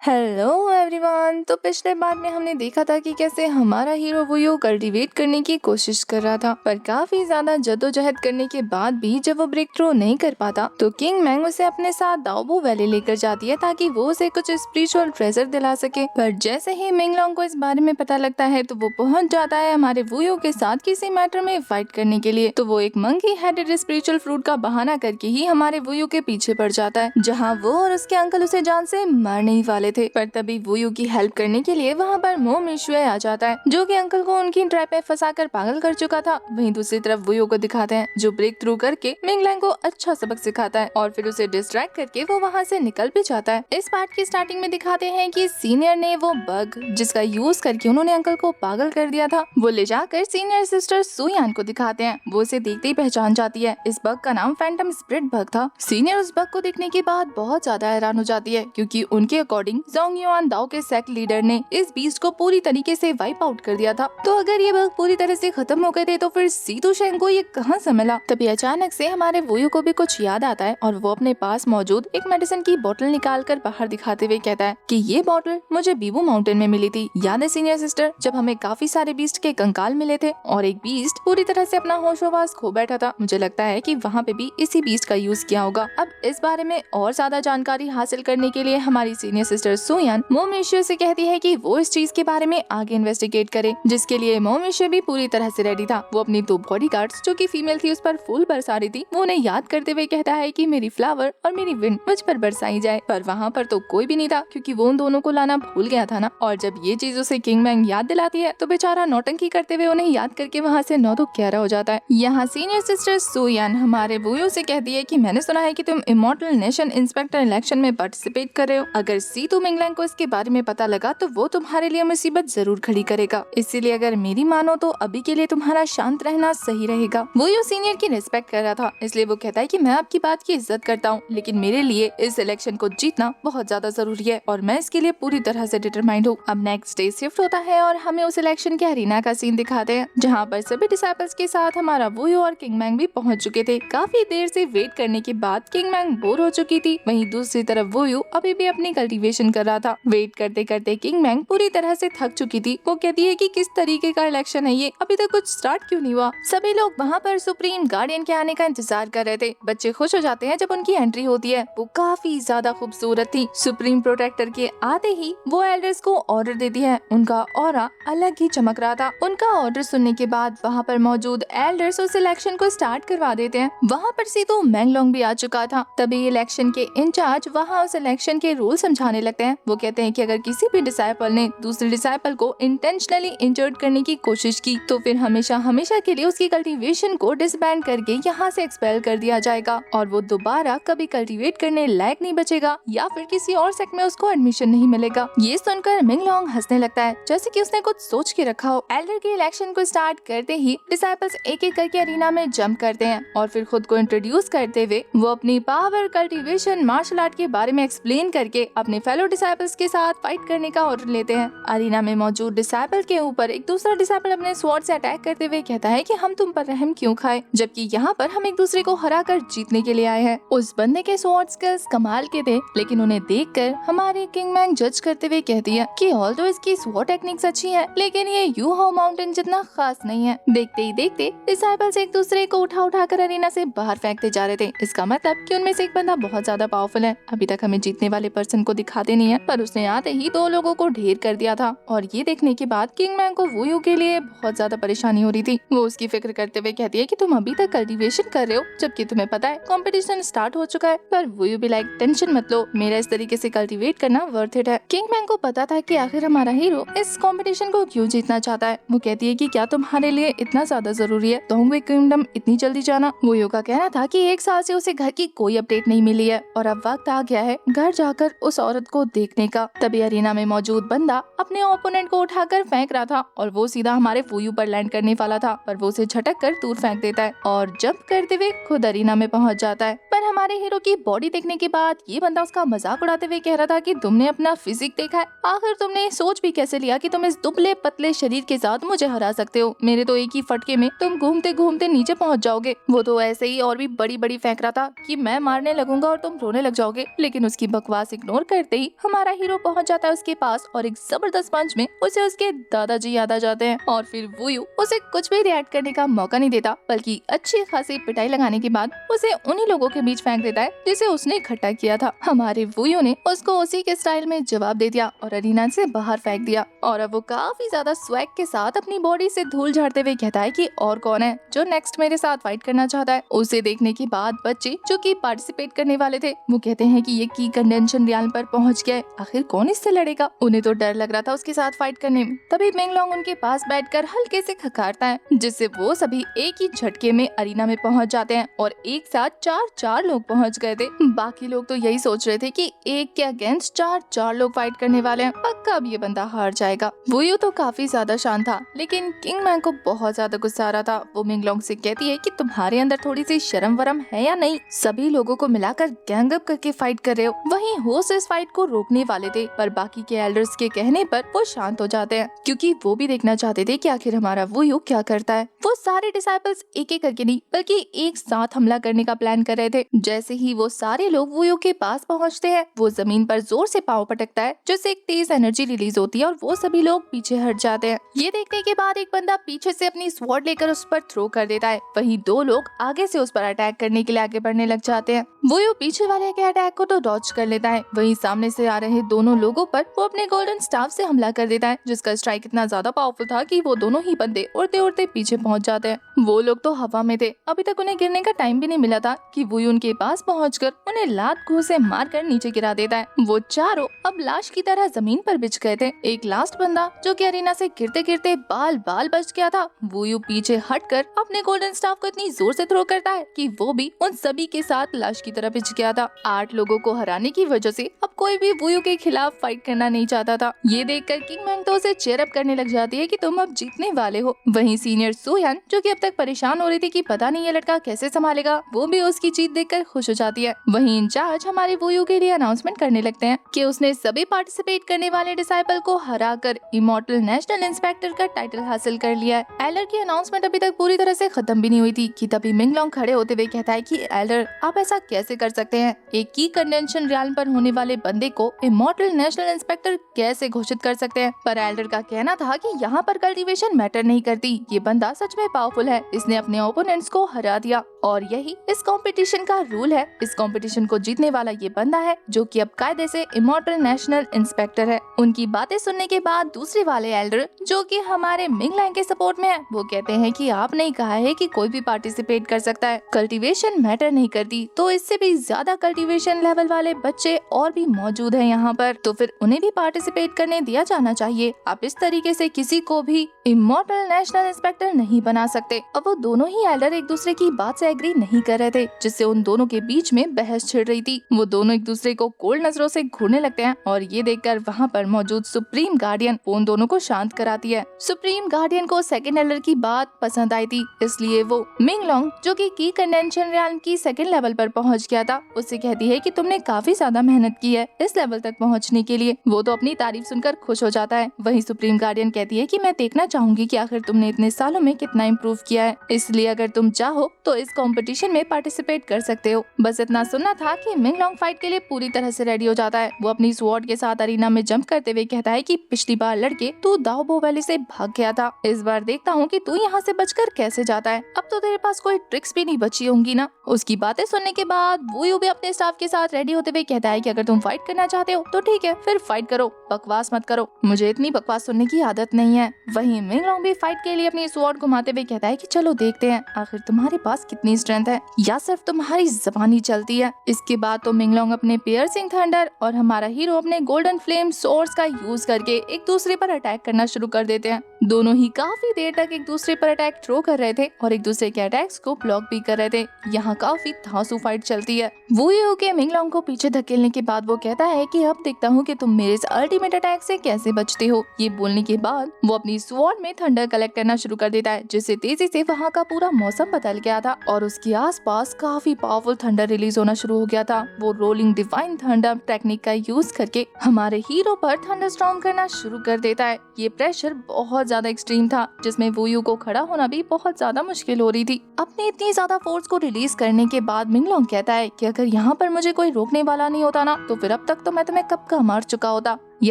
Hello everyone. तो पिछले बार में हमने देखा था कि कैसे हमारा हीरो वुयो कल्टीवेट करने की कोशिश कर रहा था, पर काफी ज्यादा जद्दोजहद करने के बाद भी जब वो ब्रेक थ्रू नहीं कर पाता तो किंग मैंग उसे अपने साथ दाओबो वैली लेकर जाती है ताकि वो उसे कुछ स्पिरिचुअल ट्रेजर दिला सके। पर जैसे ही मिंगलोंग को इस बारे में पता लगता है तो वो पहुंच जाता है हमारे वुयो के साथ किसी मैटर में फाइट करने के लिए। तो वो एक मंकी हेडेड स्पिरिचुअल फ्रूट का बहाना करके ही हमारे वुयो के पीछे पड़ जाता है, जहाँ वो और उसके अंकल उसे जान से मार नहीं वाले थे। पर तभी वुयो की हेल्प करने के लिए वहाँ पर मो मिशुए आ जाता है, जो कि अंकल को उनकी ट्रैप में फंसाकर पागल कर चुका था। वहीं दूसरी तरफ वुयो को दिखाते हैं जो ब्रेक थ्रू करके मिंगलैंग को अच्छा सबक सिखाता है और फिर उसे डिस्ट्रैक्ट करके वो वहाँ से निकल भी जाता है। इस पार्ट की स्टार्टिंग में दिखाते हैं कि सीनियर ने वो बग जिसका यूज करके उन्होंने अंकल को पागल कर दिया था वो ले जाकर सीनियर सिस्टर सुयान को दिखाते हैं। वो उसे देखते ही पहचान जाती है। इस बग का नाम फैंटम स्प्रिट बग था। सीनियर उस बग को देखने के बाद बहुत ज्यादा हैरान हो जाती है, क्योंकि उनके अकॉर्डिंग जोंग युआन दाओ के सेक्ट लीडर ने इस बीस्ट को पूरी तरीके से वाइप आउट कर दिया था। तो अगर ये बग पूरी तरह से खत्म हो गए थे तो फिर सीतू शेंग को ये कहां से मिला। तभी अचानक से हमारे वुयो को भी कुछ याद आता है और वो अपने पास मौजूद एक मेडिसिन की बोतल निकाल कर बाहर दिखाते हुए कहता है कि ये बोतल मुझे बीबू माउंटेन में मिली थी। याद है सीनियर सिस्टर, जब हमें काफी सारे बीस्ट के कंकाल मिले थे और एक बीस्ट पूरी तरह से अपना होशोवास खो बैठा था। मुझे लगता है कि वहाँ पे भी इसी बीस्ट का यूज किया होगा। अब इस बारे में और ज्यादा जानकारी हासिल करने के लिए हमारी सीनियर सिस्टर सुयान मोमिशियो से कहती है कि वो इस चीज के बारे में आगे इन्वेस्टिगेट करे, जिसके लिए मोमिशियो भी पूरी तरह से रेडी था। वो अपनी 2 बॉडीगार्ड्स जो कि फीमेल थी उस पर फूल बरसा रही थी। वो उन्हें याद करते हुए कहता है कि मेरी फ्लावर और मेरी विंड मुझ पर बरसाई जाए, पर वहाँ पर तो कोई भी नहीं था क्योंकि वो उन दोनों को लाना भूल गया था ना। और जब ये चीज उसे किंग मैंग याद दिलाती है तो बेचारा नौटंकी करते हुए उन्हें याद करके वहाँ से 9 11 हो जाता है। यहाँ सीनियर सिस्टर सुयान हमारे वुयो से कहती है कि मैंने सुना है कि तुम इमॉर्टल नेशन इंस्पेक्टर इलेक्शन में पार्टिसिपेट कर रहे हो। अगर सीतू मिंगलैंग को इसके बारे में पता लगा तो वो तुम्हारे लिए मुसीबत जरूर खड़ी करेगा, इसीलिए अगर मेरी मानो तो अभी के लिए तुम्हारा शांत रहना सही रहेगा। वुयो सीनियर की रिस्पेक्ट कर रहा था, इसलिए वो कहता है कि मैं आपकी बात की इज्जत करता हूँ, लेकिन मेरे लिए इस इलेक्शन को जीतना बहुत ज्यादा जरूरी है और मैं इसके लिए पूरी तरह से डिटरमाइंड हूँ। अब नेक्स्ट डे शिफ्ट होता है और हमें उस इलेक्शन के अरीना का सीन दिखाते हैं, जहाँ पर सभी डिसाइपल्स के साथ हमारा वुयो और किंग मैंग भी पहुँच चुके थे। काफी देर से वेट करने के बाद किंग मैंग बोर हो चुकी थी। वहीं दूसरी तरफ वुयो अभी भी अपनी कल्टीवेशन कर रहा था। वेट करते करते किंग मैंग पूरी तरह से थक चुकी थी। वो कहती है कि किस तरीके का इलेक्शन है ये, अभी तक कुछ स्टार्ट क्यों नहीं हुआ। सभी लोग वहाँ पर सुप्रीम गार्डियन के आने का इंतजार कर रहे थे। बच्चे खुश हो जाते हैं जब उनकी एंट्री होती है। वो काफी ज्यादा खूबसूरत थी। सुप्रीम प्रोटेक्टर के आते ही वो एल्डर्स को ऑर्डर देती है। उनका ऑरा अलग ही चमक रहा था। उनका ऑर्डर सुनने के बाद वहाँ पर मौजूद एल्डर्स उस इलेक्शन को स्टार्ट करवा देते हैं। वहाँ पर सीतू मैंगलोंग भी आ चुका था। तभी इलेक्शन के इंचार्ज वहाँ उस इलेक्शन के रूल समझाने लगते हैं। वो कहते हैं कि अगर किसी भी डिसाइपल ने दूसरे डिसाइपल को इंटेंशनली इंजर्ड करने की कोशिश की तो फिर हमेशा हमेशा के लिए उसकी कल्टीवेशन को डिसबैंड करके यहाँ से एक्सपेल कर दिया जाएगा और वो दोबारा कभी कल्टीवेट करने लायक नहीं बचेगा या फिर किसी और सेक्ट में उसको एडमिशन नहीं मिलेगा। ये सुनकर मिंगलोंग हंसने लगता है जैसे कि उसने कुछ सोच के रखा हो। एल्डर के इलेक्शन को स्टार्ट करते ही डिसाइपल्स एक एक करके अरीना में जंप करते हैं और फिर खुद को इंट्रोड्यूस करते हुए वो अपनी पावर कल्टीवेशन मार्शल आर्ट के बारे में एक्सप्लेन करके अपने फेलो डिसाइपल्स के साथ फाइट करने का ऑर्डर लेते हैं। अरीना में मौजूद डिसाइपल के ऊपर एक दूसरा डिसाइपल अपने स्वॉर्ड से अटैक करते हुए कहता है कि हम तुम पर रहम क्यों खाए, जबकि यहाँ पर हम एक दूसरे को हरा कर जीतने के लिए आए हैं। उस बंदे के स्वॉर्ड स्किल्स कमाल के थे, लेकिन उन्हें देखकर हमारे किंग मैंग जज करते हुए कहती है कि ऑल्दो इसकी स्वॉर्ड टेक्निक्स अच्छी है, लेकिन ये यू हाउ माउंटेन जितना खास नहीं है। देखते ही देखते डिसाइपल्स एक दूसरे को उठा कर अरीना से बाहर फेंकते जा रहे थे। इसका मतलब कि उनमें से एक बंदा बहुत ज्यादा पावरफुल है। अभी तक हमें जीतने वाले पर्सन को दिखाते नहीं है, पर उसने आते ही 2 लोगों को ढेर कर दिया था। और ये देखने के बाद किंग मैंग को वुयो के लिए बहुत ज्यादा परेशानी हो रही थी। वो उसकी फिक्र करते हुए कहती है कि तुम अभी तक कल्टीवेशन कर रहे हो, जबकि तुम्हें पता है कंपटीशन स्टार्ट हो चुका है। पर वुयो भी लाइक टेंशन मत लो, मेरा इस तरीके से कल्टीवेट करना वर्थ इट है। किंग मैंग को पता था कि आखिर हमारा हीरो इस कंपटीशन को क्यों जीतना चाहता है। वो कहती है कि क्या तुम्हारे लिए इतना ज्यादा जरूरी है दोंगवे किंगडम इतनी जल्दी जाना। वुयो का कहना था कि 1 साल से उसे घर की कोई अपडेट नहीं मिली है और अब वक्त आ गया है घर जाकर उस औरत को देखने का। तभी अरीना में मौजूद बंदा अपने ओपोनेंट को उठाकर फेंक रहा था और वो सीधा हमारे वुयो पर लैंड करने वाला था, पर वो उसे झटक कर दूर फेंक देता है और जंप करते हुए खुद अरीना में पहुंच जाता है। पर हमारे हीरो की बॉडी देखने के बाद ये बंदा उसका मजाक उड़ाते हुए कह रहा था कि तुमने अपना फिजिक देखा है, आखिर तुमने सोच भी कैसे लिया कि तुम इस दुबले पतले शरीर के साथ मुझे हरा सकते हो। मेरे तो एक ही फटके में तुम घूमते घूमते नीचे पहुंच जाओगे। वो तो ऐसे ही और भी बड़ी बड़ी फेंक रहा था कि मैं मारने लगूंगा और तुम रोने लग जाओगे, लेकिन उसकी बकवास इग्नोर करते ही हमारा हीरो पहुंच जाता है उसके पास और एक जबरदस्त पंच में उसे उसके दादाजी याद आ जाते हैं और फिर वुयू उसे कुछ भी रिएक्ट करने का मौका नहीं देता, बल्कि अच्छी खासी पिटाई लगाने के बाद उसे उन्हीं लोगों के बीच फेंक देता है जिसे उसने इकट्ठा किया था। हमारे वुयू ने उसको उसी के स्टाइल में जवाब दे दिया और अरीना से बाहर फेंक दिया और अब वो काफी ज्यादा स्वैग के साथ अपनी बॉडी से धूल झाड़ते हुए कहता है कि और कौन है जो नेक्स्ट मेरे साथ फाइट करना चाहता है। उसे देखने के बाद बच्चे जो कि पार्टिसिपेट करने वाले थे वो कहते हैं कि ये की कंडेंशन रियाल पर पहुंच गया है, आखिर कौन इससे लड़ेगा। उन्हें तो डर लग रहा था उसके साथ फाइट करने में। तभी मिंगलोंग उनके पास बैठकर हल्के से खखारता है जिससे वो सभी एक ही झटके में अरीना में पहुंच जाते हैं और एक साथ चार लोग पहुंच गए थे। बाकी लोग तो यही सोच रहे थे कि एक के अगेंस्ट चार लोग फाइट करने वाले हैं, पक्का अब ये बंदा हार जाएगा। वुयू तो काफी ज्यादा शांत था, लेकिन किंग मैंग को बहुत ज्यादा गुस्सा आ रहा था। वो मिंगलोंग से कहती है कि तुम्हारे अंदर थोड़ी सी शर्म वरम है या नहीं, सभी लोगों को मिलाकर गैंग अप करके फाइट कर रहे हो। वहीं होस्ट इस फाइट को रोकने वाले थे, पर बाकी के एल्डर्स के कहने पर वो शांत हो जाते हैं क्योंकि वो भी देखना चाहते थे कि आखिर हमारा वुयू क्या करता है। वो सारे डिसाइपल्स एक एक करके नहीं बल्कि एक साथ हमला करने का प्लान कर रहे थे। जैसे ही वो सारे लोग वुयू के पास पहुंचते हैं, वो जमीन पर जोर से पाँव पटकता है जिससे एक तेज एनर्जी रिलीज होती है और वो सभी लोग पीछे हट जाते हैं। ये देखने के बाद एक बंदा पीछे से अपनी स्वॉर्ड लेकर उस पर थ्रो कर देता है। वहीं दो लोग आगे से उस पर अटैक करने के लिए आगे बढ़ने लग जाते हैं। वुयू पीछे वाले के अटैक को तो डॉज कर लेता है, वहीं सामने से आ रहे दोनों लोगों पर वो अपने गोल्डन स्टाफ से हमला कर देता है जिसका स्ट्राइक इतना ज्यादा पावरफुल था कि वो दोनों ही बंदे उड़ते उड़ते पीछे पहुंच जाते हैं। वो लोग तो हवा में थे, अभी तक उन्हें गिरने का टाइम भी नहीं मिला था कि वुयू उनके पास पहुंचकर उन्हें लात घूंसे से मारकर नीचे गिरा देता है। वो चारों अब लाश की तरह जमीन पर बिछ गए थे। एक लास्ट बंदा जो कि अरीना से गिरते गिरते बाल बच गया था, वुयू पीछे हटकर अपने गोल्डन स्टाफ को इतनी जोर से थ्रो करता है कि वो भी उन सभी के साथ लाश की तरह बिछ गया था। 8 लोगों को हराने की वजह से अब कोई भी वुयू के खिलाफ फाइट करना नहीं चाहता था। ये देखकर किंग मैंग तो उसे चेयर अप करने लग जाती है कि तुम अब जीतने वाले हो। वहीं सीनियर सुयान जो कि अब तक परेशान हो रही थी कि पता नहीं ये लड़का कैसे संभालेगा, वो भी उसकी जीत देखकर खुश हो जाती है। वहीं इंचार्ज हमारे वुयू के लिए अनाउंसमेंट करने लगते हैं कि उसने सभी पार्टिसिपेट करने वाले डिसाइपल को हराकर इमॉर्टल नेशनल इंस्पेक्टर का टाइटल हासिल कर लिया है। एल्डर की अनाउंसमेंट अभी तक पूरी तरह से खत्म भी नहीं हुई थी कि तभी मिंगलोंग खड़े होते हुए कहता है कि एल्डर आप ऐसा कैसे कर सकते हैं, एक की कंडेंशन रियाल पर होने वाले बंदे को इमॉर्टल नेशनल इंस्पेक्टर कैसे घोषित कर सकते हैं। पर एल्डर का कहना था कि यहाँ पर कल्टीवेशन मैटर नहीं करती, ये बंदा सच में पावरफुल है, इसने अपने ओपोनेंट्स को हरा दिया और यही इस कंपटीशन का रूल है। इस कंपटीशन को जीतने वाला ये बंदा है जो कि अब कायदे से इमॉर्टल नेशनल इंस्पेक्टर है। उनकी बातें सुनने के बाद दूसरे वाले एल्डर जो कि हमारे मिंगलैंग के सपोर्ट में है, वो कहते हैं कि आपने कहा है कि कोई भी पार्टिसिपेट कर सकता है, कल्टीवेशन मैटर नहीं करती, तो इससे भी ज्यादा कल्टीवेशन लेवल वाले बच्चे और भी मौजूद हैं यहाँ पर, तो फिर उन्हें भी पार्टिसिपेट करने दिया जाना चाहिए। आप इस तरीके से किसी को भी इमॉर्टल नेशनल इंस्पेक्टर नहीं बना सकते। अब वो दोनों ही एल्डर एक दूसरे की बात से एग्री नहीं कर रहे थे, जिससे उन दोनों के बीच में बहस छिड़ रही थी। वो दोनों एक दूसरे को कोल्ड नजरों से घूरने लगते हैं और ये देखकर वहाँ पर मौजूद सुप्रीम गार्डियन उन दोनों को शांत कराती है। सुप्रीम गार्डियन को सेकंड एल्डर की बात पसंद आई थी, इसलिए वो मिंगलोंग जो कि की कंडेंशन रियाल की सेकंड लेवल पर पहुँच गया था, उससे कहती है कि तुमने काफी ज्यादा मेहनत की है इस लेवल तक पहुँचने के लिए। वो तो अपनी तारीफ सुनकर खुश हो जाता है। वहीं सुप्रीम गार्डियन कहती है कि मैं देखना चाहूंगी कि आखिर तुमने इतने सालों में कितना इम्प्रूव किया है, इसलिए अगर तुम चाहो तो इस कंपटीशन में पार्टिसिपेट कर सकते हो। बस इतना सुनना था कि मिंगलोंग फाइट के लिए पूरी तरह से रेडी हो जाता है। वो अपनी स्वॉर्ड के साथ अरीना में जंप करते हुए कहता है कि पिछली बार लड़के तू दाओ बो वैली से भाग गया था, इस बार देखता हूँ कि तू यहाँ से बचकर कैसे जाता है। अब तो तेरे पास कोई ट्रिक्स भी नहीं बची होंगी ना। उसकी बातें सुनने के बाद वो भी अपने स्टाफ के साथ रेडी होते हुए कहता है कि अगर तुम फाइट करना चाहते हो तो ठीक है, फिर फाइट करो, बकवास मत करो, मुझे इतनी बकवास सुनने की आदत नहीं है। वहीं मिंगलोंग भी फाइट के लिए अपनी स्वॉर्ड घुमाते हुए कहता है कि चलो देखते हैं आखिर तुम्हारे पास कितनी स्ट्रेंथ है या सिर्फ तुम्हारी जबानी चलती है। इसके बाद तो मिंगलोंग अपने पियर्सिंग थंडर और हमारा हीरो अपने गोल्डन फ्लेम सोर्स का यूज करके एक दूसरे पर अटैक करना शुरू कर देते हैं। दोनों ही काफी देर तक एक दूसरे पर अटैक थ्रो कर रहे थे और एक दूसरे के अटैक्स को ब्लॉक भी कर रहे थे। यहाँ काफी धांसू फाइट चलती है। वुयू के मिंगलोंग को पीछे धकेलने के बाद वो कहता है कि अब देखता हूँ कि तुम मेरे इस अल्टीमेट अल्टीमेट अटैक से कैसे बचते हो। ये बोलने के बाद वो अपनी स्वॉर्ड में थंडर कलेक्ट करना शुरू कर देता है, जिससे तेजी से वहाँ का पूरा मौसम बदल गया था और उसके आसपास काफी पावरफुल थंडर रिलीज होना शुरू हो गया था। वो रोलिंग डिवाइन थंडर टेक्निक का यूज करके हमारे हीरो पर थंडर स्टॉर्म करना शुरू कर देता है। ये प्रेशर बहुत ज्यादा एक्सट्रीम था, जिसमें वूयू को खड़ा होना भी बहुत ज्यादा मुश्किल हो रही थी। अपनी इतनी ज्यादा फोर्स को रिलीज करने के बाद मिंगलोंग कहता है कि अगर यहाँ पर मुझे कोई रोकने वाला नहीं होता ना, तो फिर अब तक तो मैं तुम्हें कब का मार चुका होता। ये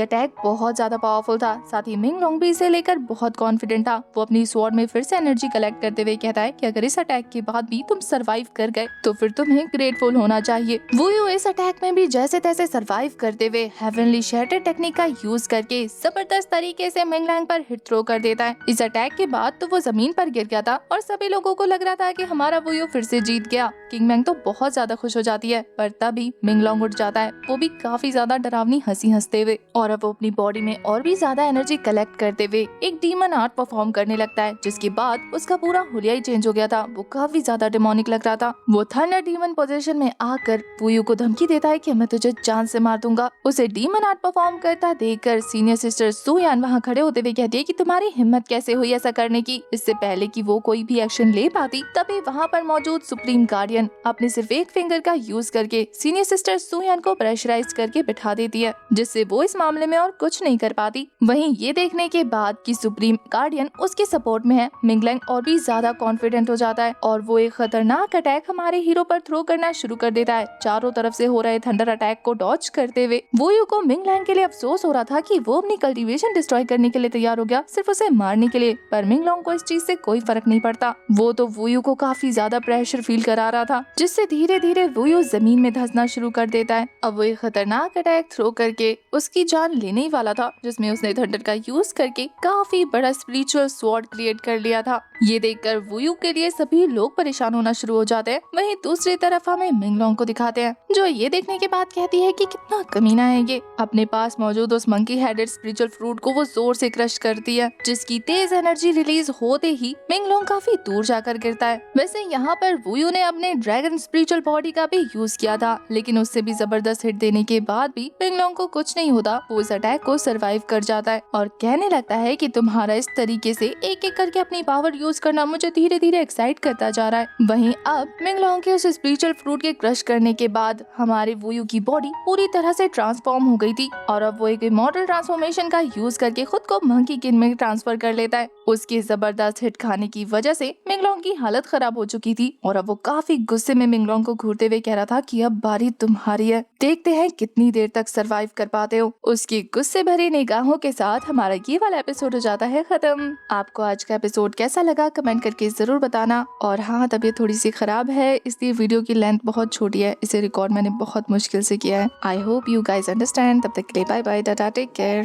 अटैक बहुत ज्यादा पावरफुल था, साथ ही मिंगलोंग भी इसे लेकर बहुत कॉन्फिडेंट था। वो अपनी स्वॉर्ड में फिर से एनर्जी कलेक्ट करते हुए कहता है कि अगर इस अटैक के बाद भी तुम सरवाइव कर गए तो फिर तुम्हें ग्रेटफुल होना चाहिए। वूयू इस अटैक में भी जैसे तैसे सरवाइव करते हुए हेवनली शैटर टेक्निक का यूज करके जबरदस्त तरीके से मिंगलैंग पर हिट थ्रो कर देता है। इस अटैक के बाद तो वो जमीन पर गिर गया था और सभी लोगों को लग रहा था कि हमारा वूयू फिर से जीत गया। किंग मैंग तो बहुत ज्यादा खुश हो जाती है, पर तभी मिंगलोंग उठ जाता है, वो भी काफी ज्यादा डरावनी हंसी हंसते हुए, और अब वो अपनी बॉडी में और भी ज्यादा एनर्जी कलेक्ट करते हुए एक डीमन आर्ट परफॉर्म करने लगता है, जिसके बाद उसका पूरा हुलिया ही चेंज हो गया था। वो काफी ज्यादा डेमोनिक लग रहा था। वो थंडर डीमन पोजीशन में आकर वूयू को धमकी देता है कि मैं तुझे जान से मार दूंगा। उसे डीमन आर्ट परफॉर्म करता देखकर सीनियर सिस्टर सुयान वहाँ खड़े होते हुए कहती है कि तुम्हारी हिम्मत कैसे हुई ऐसा करने की। इससे पहले कि वो कोई भी एक्शन ले पाती, तभी वहाँ पर मौजूद सुप्रीम गार्डियन अपने सिर्फ एक फिंगर का यूज करके सीनियर सिस्टर सुयान को प्रेशराइज करके बिठा देती है, जिससे वो इस मामले में और कुछ नहीं कर पाती। वहीं ये देखने के बाद कि सुप्रीम गार्डियन उसके सपोर्ट में है, मिंगलैंग और भी ज्यादा कॉन्फिडेंट हो जाता है और वो एक खतरनाक अटैक हमारे हीरो पर थ्रो करना शुरू कर देता है। चारों तरफ से हो रहे थंडर अटैक को डॉज करते हुए वूयू को मिंगलैंग के लिए अफसोस हो रहा था कि वो अपनी कल्टीवेशन डिस्ट्रॉय करने के लिए तैयार हो गया, सिर्फ उसे मारने के लिए। पर मिंगलोंग को इस चीज से कोई फर्क नहीं पड़ता। वो तो वूयू को काफी ज्यादा प्रेशर फील करा रहा था, जिससे धीरे धीरे वूयू जमीन में धंसना शुरू कर देता है। अब वो एक खतरनाक अटैक थ्रो करके उसकी जान लेने ही वाला था, जिसमें उसने थंडर का यूज करके काफी बड़ा स्पिरिचुअल स्वॉर्ड क्रिएट कर लिया था। ये देखकर वूयू के लिए सभी लोग परेशान होना शुरू हो जाते हैं। वहीं दूसरी तरफ हमें मिंगलोंग को दिखाते हैं, जो ये देखने के बाद कहती है कि कितना कमीना है ये। अपने पास मौजूद उस मंकी हेडेड स्पिरिचुअल फ्रूट को वो जोर से क्रश करती है, जिसकी तेज एनर्जी रिलीज होते ही मिंगलोंग काफी दूर जाकर गिरता है। वैसे यहाँ पर वूयू ने अपने ड्रैगन स्पिरिचुअल बॉडी का भी यूज किया था, लेकिन उससे भी जबरदस्त हिट देने के बाद भी मिंगलोंग को कुछ नहीं होता। वो इस अटैक को सरवाइव कर जाता है और कहने लगता है कि तुम्हारा इस तरीके से एक एक करके अपनी पावर यूज करना मुझे धीरे धीरे एक्साइट करता जा रहा है। वहीं अब मिंगलोंग के उस स्पिरिचुअल फ्रूट के क्रश करने के बाद हमारे वूयू की बॉडी पूरी तरह से ट्रांसफॉर्म हो गई थी और अब वो एक इमॉर्टल ट्रांसफॉर्मेशन का यूज करके खुद को मंकी किंग में ट्रांसफर कर लेता है। उसके जबरदस्त हिट खाने की वजह से मिंगलोंग की हालत खराब हो चुकी थी और अब वो काफी गुस्से में मिंगलोंग को घूरते हुए कह रहा था कि अब बारी तुम्हारी है, देखते हैं कितनी देर तक सरवाइव कर पाते हो। उसकी गुस्से भरी निगाहों के साथ हमारा ये वाला एपिसोड हो जाता है खत्म। आपको आज का एपिसोड कैसा लगा कमेंट करके जरूर बताना। और हाँ, तबीयत थोड़ी सी खराब है, इसलिए वीडियो की लेंथ बहुत छोटी है, इसे रिकॉर्ड मैंने बहुत मुश्किल से किया है। I hope you guys understand. तब तक के लिए बाय बाय, टाटा, टेक केयर।